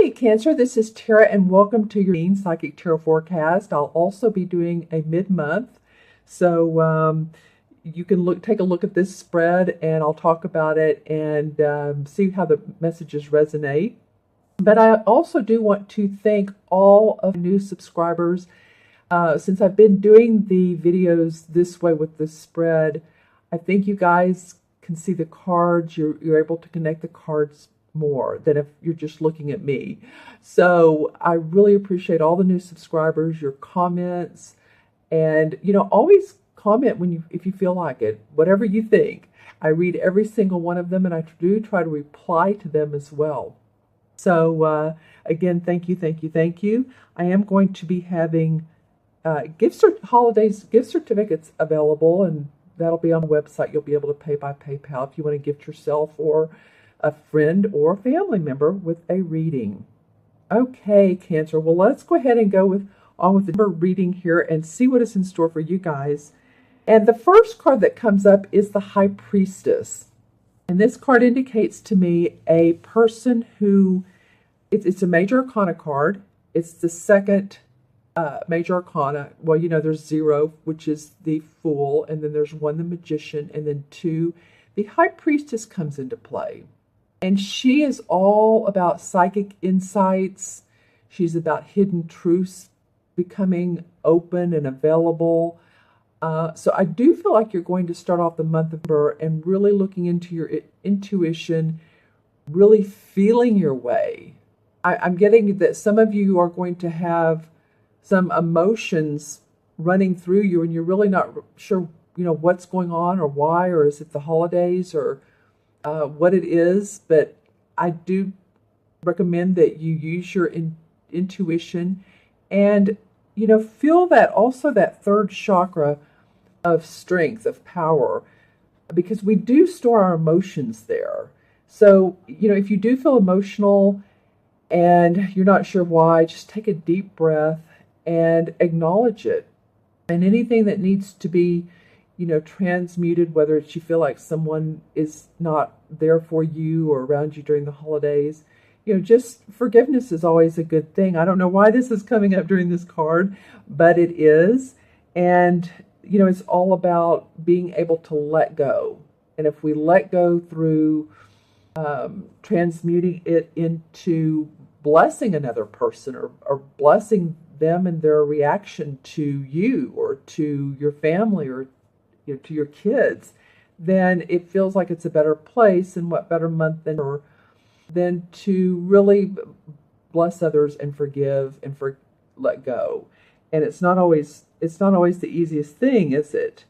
Hi, Cancer. This is Tara, and welcome to your Psychic Tarot Forecast. I'll also be doing a mid-month, so you can take a look at this spread, and I'll talk about it and see how the messages resonate. But I also do want to thank all of the new subscribers. Since I've been doing the videos this way with this spread, I think you guys can see the cards. You're able to connect the cards more than if you're just looking at me. So I really appreciate all the new subscribers, your comments, and always comment if you feel like it, whatever you think. I read every single one of them, and I do try to reply to them as well. So again, thank you. I am going to be having holidays gift certificates available, and that'll be on the website. You'll be able to pay by PayPal if you want to gift yourself or a friend or a family member with a reading. Okay, Cancer. Well, let's go ahead and go on with the reading here and see what is in store for you guys. And the first card that comes up is the High Priestess. And this card indicates to me a person who, it's a Major Arcana card. It's the second Major Arcana. Well, there's 0, which is the Fool, and then there's 1, the Magician, and then 2, the High Priestess comes into play. And she is all about psychic insights. She's about hidden truths becoming open and available. So I do feel like you're going to start off the month of November and really looking into your intuition, really feeling your way. I'm getting that some of you are going to have some emotions running through you, and you're really not sure, what's going on or why, or is it the holidays or what it is. But I do recommend that you use your intuition and, feel that also that third chakra of strength, of power, because we do store our emotions there. So, if you do feel emotional and you're not sure why, just take a deep breath and acknowledge it. And anything that needs to be transmuted, whether it's you feel like someone is not there for you or around you during the holidays, just forgiveness is always a good thing. I don't know why this is coming up during this card, but it is. And, it's all about being able to let go. And if we let go through transmuting it into blessing another person or blessing them and their reaction to you or to your family or to your kids, then it feels like it's a better place. And what better month than to really bless others and forgive and let go. And it's not always the easiest thing, is it?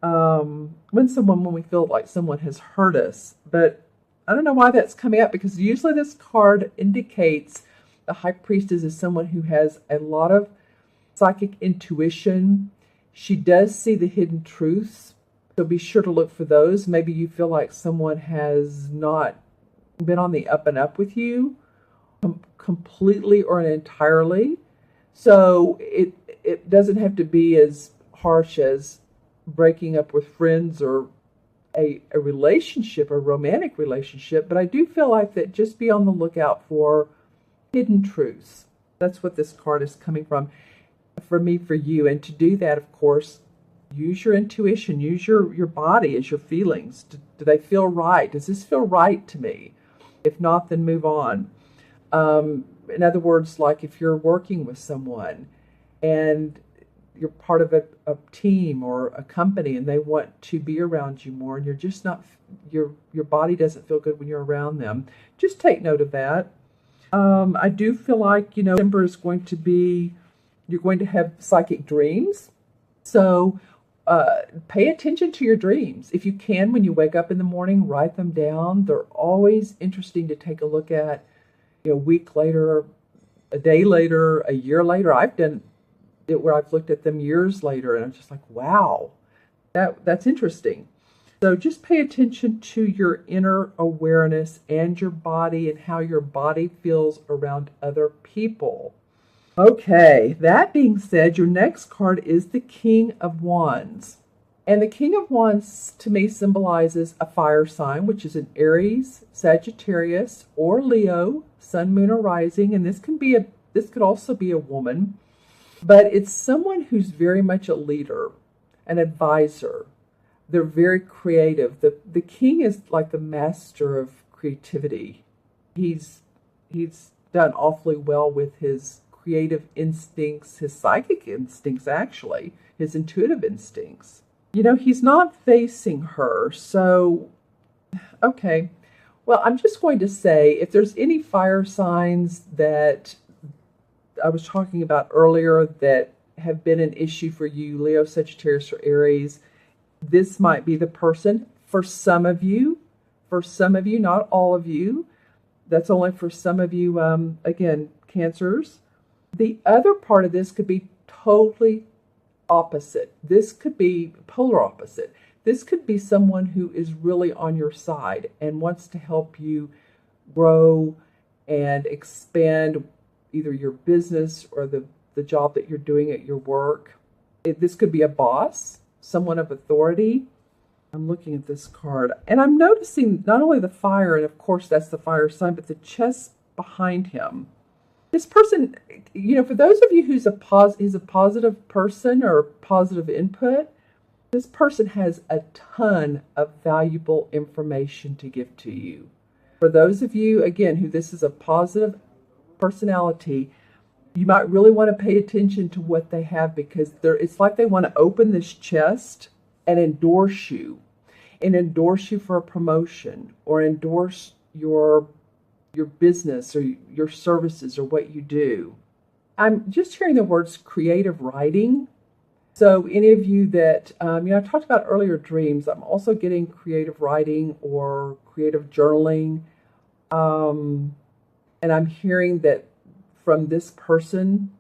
When we feel like someone has hurt us. But I don't know why that's coming up, because usually this card indicates the High Priestess is someone who has a lot of psychic intuition. She does see the hidden truths, so be sure to look for those. Maybe you feel like someone has not been on the up and up with you completely or entirely. So it doesn't have to be as harsh as breaking up with friends or a relationship, a romantic relationship. But I do feel like that just be on the lookout for hidden truths. That's what this card is coming from for me, for you. And to do that, of course, use your intuition, use your body as your feelings. Do they feel right? Does this feel right to me? If not, then move on. In other words, like if you're working with someone and you're part of a team or a company and they want to be around you more and you're just not, your body doesn't feel good when you're around them, just take note of that. I do feel like, December is going to be, you're going to have psychic dreams. So pay attention to your dreams. If you can, when you wake up in the morning, write them down. They're always interesting to take a look at, a week later, a day later, a year later. I've done it where I've looked at them years later and I'm just like, wow, that's interesting. So just pay attention to your inner awareness and your body and how your body feels around other people. Okay, that being said, your next card is the King of Wands. And the King of Wands to me symbolizes a fire sign, which is an Aries, Sagittarius, or Leo, Sun, Moon, or Rising. And this could also be a woman, but it's someone who's very much a leader, an advisor. They're very creative. The King is like the master of creativity. He's done awfully well with his creative instincts, his psychic instincts, actually, his intuitive instincts. You know, he's not facing her. So, okay. Well, I'm just going to say, if there's any fire signs that I was talking about earlier that have been an issue for you, Leo, Sagittarius, or Aries, this might be the person. For some of you, not all of you. That's only for some of you, again, Cancers. The other part of this could be totally opposite. This could be polar opposite. This could be someone who is really on your side and wants to help you grow and expand either your business or the job that you're doing at your work. This could be a boss, someone of authority. I'm looking at this card, and I'm noticing not only the fire, and of course that's the fire sign, but the chest behind him. This person, you know, for those of you who's a positive person or positive input, this person has a ton of valuable information to give to you. For those of you, again, who this is a positive personality, you might really want to pay attention to what they have, because it's like they want to open this chest and endorse you for a promotion, or endorse your business or your services or what you do. I'm just hearing the words creative writing. So any of you that, I talked about earlier dreams, I'm also getting creative writing or creative journaling. And I'm hearing that from this person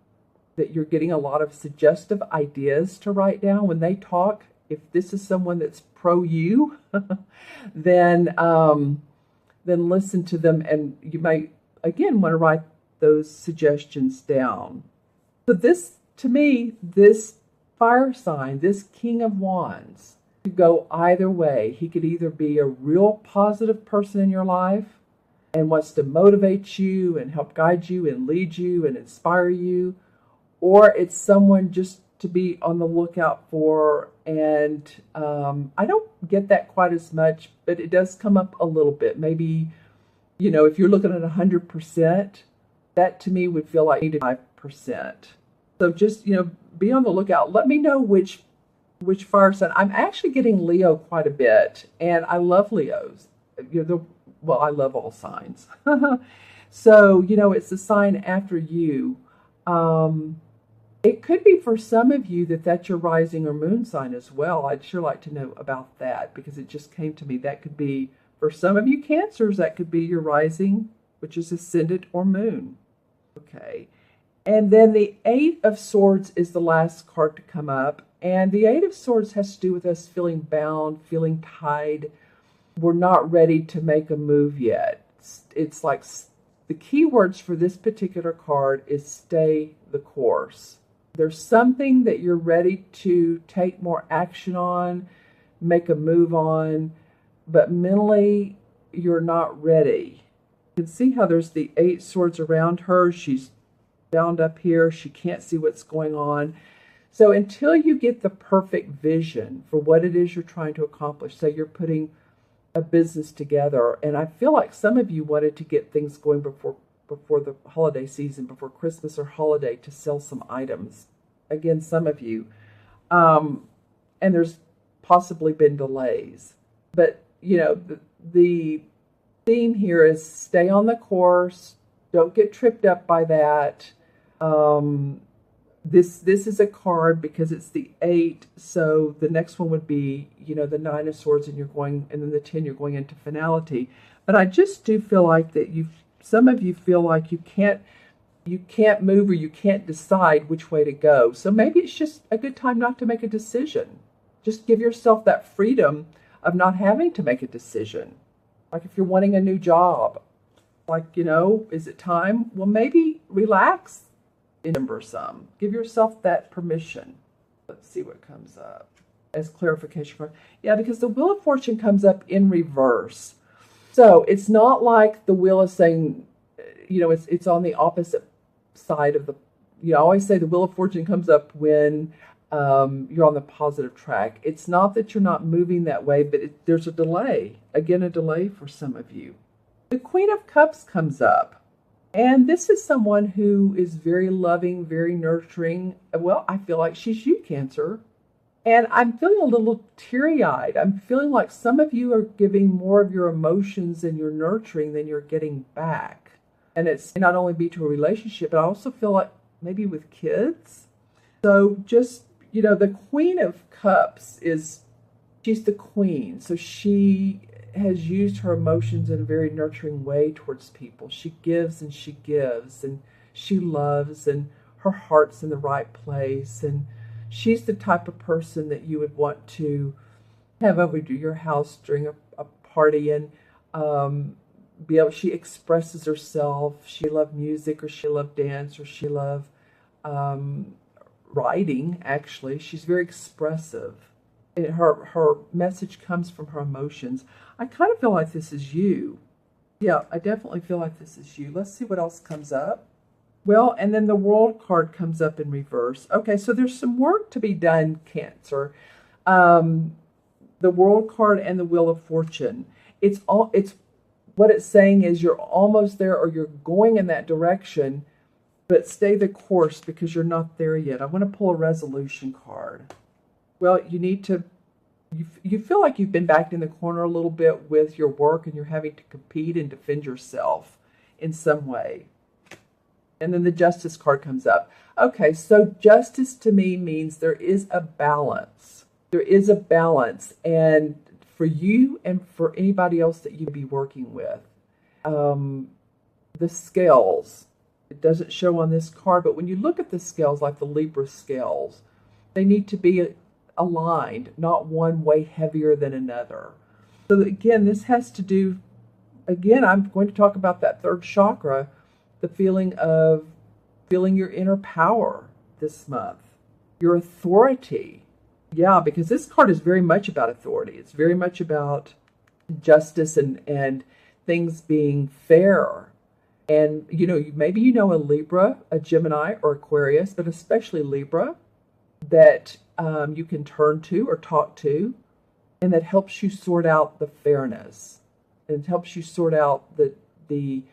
that you're getting a lot of suggestive ideas to write down when they talk. If this is someone that's pro you, then listen to them, and you might, again, want to write those suggestions down. So this, to me, this fire sign, this King of Wands, could go either way. He could either be a real positive person in your life and wants to motivate you and help guide you and lead you and inspire you, or it's someone just to be on the lookout for. And I don't get that quite as much, but it does come up a little bit. Maybe, if you're looking at 100%, that to me would feel like 85%. So just, be on the lookout. Let me know which fire sign. I'm actually getting Leo quite a bit, and I love Leos. I love all signs. So, it's the sign after you. It could be for some of you that's your rising or moon sign as well. I'd sure like to know about that, because it just came to me. That could be, for some of you Cancers, that could be your rising, which is ascendant, or moon. Okay. And then the Eight of Swords is the last card to come up. And the Eight of Swords has to do with us feeling bound, feeling tied. We're not ready to make a move yet. It's like the key words for this particular card is stay the course. There's something that you're ready to take more action on, make a move on, but mentally you're not ready. You can see how there's the Eight Swords around her. She's bound up here. She can't see what's going on. So until you get the perfect vision for what it is you're trying to accomplish, say you're putting a business together, and I feel like some of you wanted to get things going before the holiday season, before Christmas or holiday, to sell some items. Again, some of you. And there's possibly been delays. But, the theme here is stay on the course. Don't get tripped up by that. This is a card because it's the 8. So the next one would be, the 9 of Swords, and then the 10, you're going into finality. But I just do feel like that some of you feel like you can't move, or you can't decide which way to go. So maybe it's just a good time not to make a decision. Just give yourself that freedom of not having to make a decision. Like if you're wanting a new job, is it time? Well, maybe relax and remember some. Give yourself that permission. Let's see what comes up. as clarification card. Yeah, because the Wheel of Fortune comes up in reverse. So it's not like the wheel is saying, it's on the opposite side of the, I always say the Wheel of Fortune comes up when you're on the positive track. It's not that you're not moving that way, but there's a delay. Again, a delay for some of you. The Queen of Cups comes up. And this is someone who is very loving, very nurturing. Well, I feel like she's you, Cancer. And I'm feeling a little teary-eyed. I'm feeling like some of you are giving more of your emotions and your nurturing than you're getting back. And it's not only be to a relationship, but I also feel like maybe with kids. So just, the Queen of Cups she's the queen. So she has used her emotions in a very nurturing way towards people. She gives and she loves, and her heart's in the right place. And she's the type of person that you would want to have over to your house during a party and she expresses herself. She loves music, or she loves dance, or she loves writing, actually. She's very expressive. Her message comes from her emotions. I kind of feel like this is you. Yeah, I definitely feel like this is you. Let's see what else comes up. Well, and then the World card comes up in reverse. Okay, so there's some work to be done, Cancer. The World card and the Wheel of Fortune. It's what it's saying is you're almost there, or you're going in that direction, but stay the course because you're not there yet. I want to pull a resolution card. Well, you feel like you've been backed in the corner a little bit with your work, and you're having to compete and defend yourself in some way. And then the Justice card comes up. Okay, so justice to me means there is a balance. There is a balance. And for you and for anybody else that you'd be working with, the scales, it doesn't show on this card, but when you look at the scales, like the Libra scales, they need to be aligned, not one way heavier than another. So again, this has to do, I'm going to talk about that third chakra, the feeling of feeling your inner power this month, your authority. Yeah, because this card is very much about authority. It's very much about justice and things being fair. And, maybe a Libra, a Gemini, or Aquarius, but especially Libra, that you can turn to or talk to, and that helps you sort out the fairness, and helps you sort out the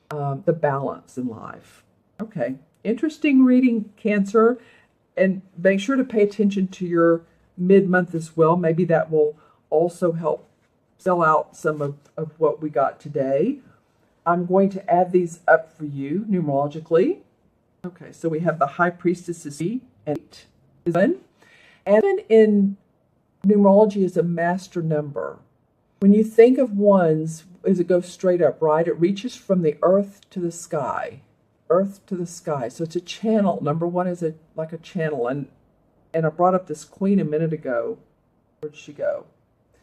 balance in life. Okay, interesting reading, Cancer, and make sure to pay attention to your mid-month as well. Maybe that will also help sell out some of what we got today. I'm going to add these up for you numerologically. Okay, so we have the High Priestess is 8 and 8 is 1. And in numerology is a master number. When you think of ones, as it goes straight up, right? It reaches from the earth to the sky. Earth to the sky. So it's a channel. Number one is like a channel. And I brought up this queen a minute ago. Where'd she go?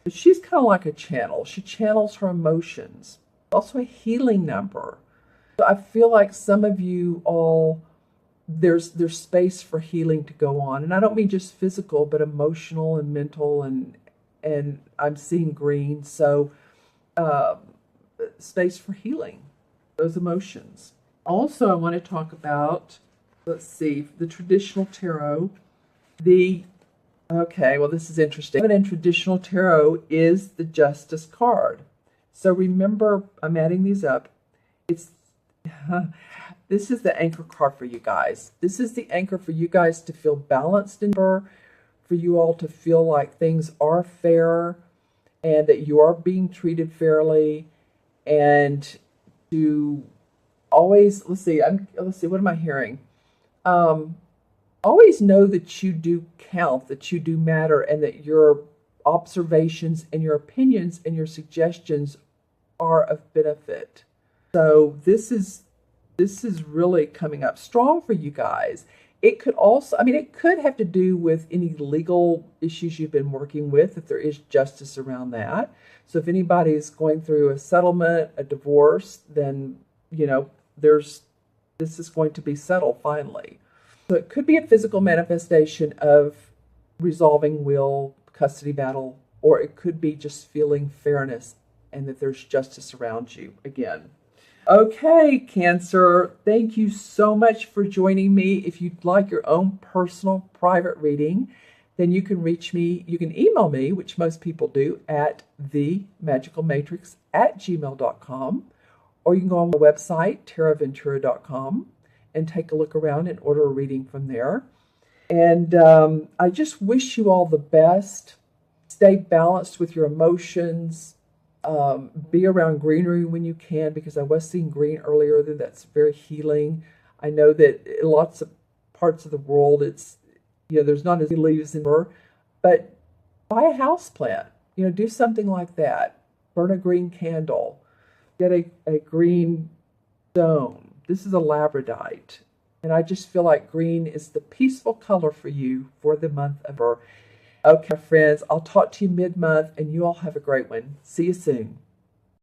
But she's kind of like a channel. She channels her emotions. Also a healing number. So I feel like some of you all, there's space for healing to go on. And I don't mean just physical, but emotional and mental, and I'm seeing green. So space for healing those emotions. Also, I want to talk about, let's see, the traditional tarot. Okay, well, this is interesting. In traditional tarot is the Justice card. So remember, I'm adding these up. This is the anchor card for you guys. This is the anchor for you guys to feel balanced in for you all to feel like things are fair and that you are being treated fairly, and to always, let's see, what am I hearing? Always know that you do count, that you do matter, and that your observations and your opinions and your suggestions are of benefit. So this is really coming up strong for you guys. It could also, it could have to do with any legal issues you've been working with, if there is justice around that. So if anybody's going through a settlement, a divorce, then, this is going to be settled finally. So it could be a physical manifestation of resolving will custody battle, or it could be just feeling fairness and that there's justice around you again. Okay, Cancer, thank you so much for joining me. If you'd like your own personal private reading, then you can reach me. You can email me, which most people do, at themagicalmatrix@gmail.com, or you can go on my website, taraventura.com, and take a look around and order a reading from there. And I just wish you all the best. Stay balanced with your emotions. Be around greenery when you can, because I was seeing green earlier. That's very healing. I know that in lots of parts of the world, it's, there's not as many leaves in there, but buy a house plant. Do something like that. Burn a green candle. Get a green stone. This is a labradorite. And I just feel like green is the peaceful color for you for the month of October. Okay, friends, I'll talk to you mid-month, and you all have a great one. See you soon.